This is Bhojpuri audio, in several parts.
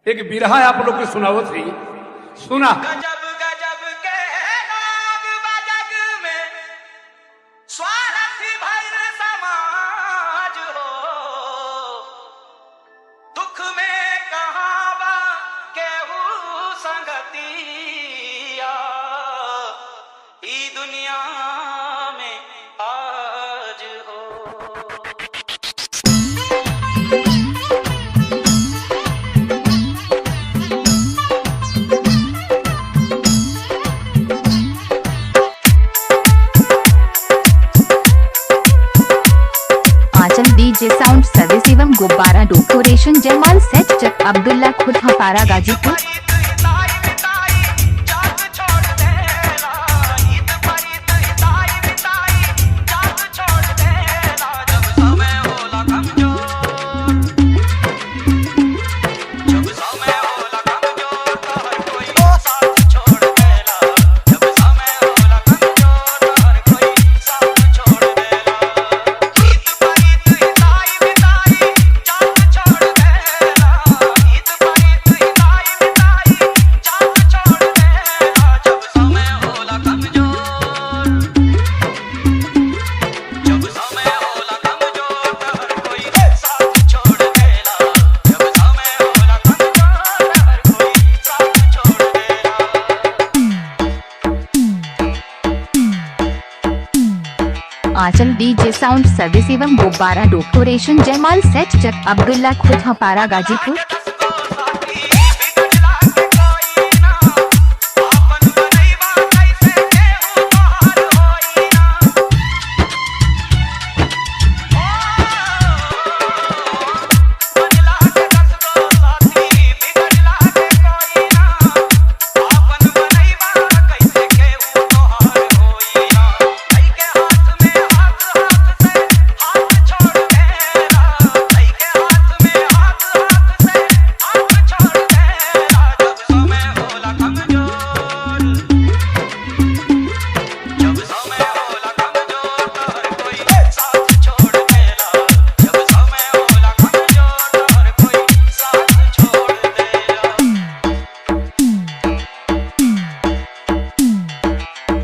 एक बिरहा आप लोग के सुनाओ थी, सुना। गजब गजब के नाग बजग में स्वार्थी भइल समाज हो, दुख में कहाँ बा केहू संगतिया, ई दुनिया में आज हो। आंचल डीजे साउंड सर्विस एवं गुब्बारा डेकोरेशन जयमाल सेट चक अब्दुल्ला खुद हपारा गाजीपुर। आंचल डीजे साउंड सर्विस एवं गुब्बारा डेकोरेशन जयमाल सेट चक अब्दुल्ला खुद हपारा गाजीपुर।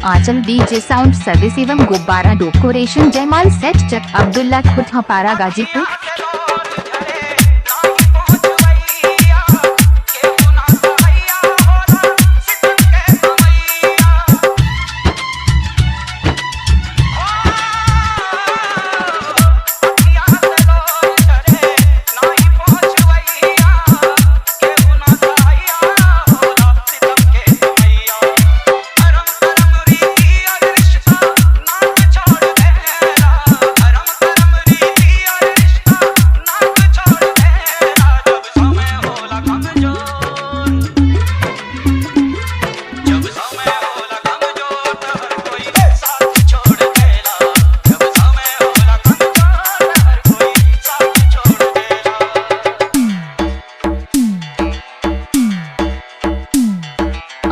आंचल डीजे साउंड सर्विस एवं गुब्बारा डेकोरेशन जयमाल सेट चक अब्दुल्ला खुद हपारा गाजीपुर।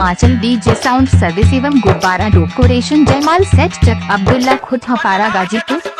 आंचल डीजे साउंड सर्विस एवं गुब्बारा डेकोरेशन जयमाल सेट चक अब्दुल्ला खुद हपारा गाजीपुर।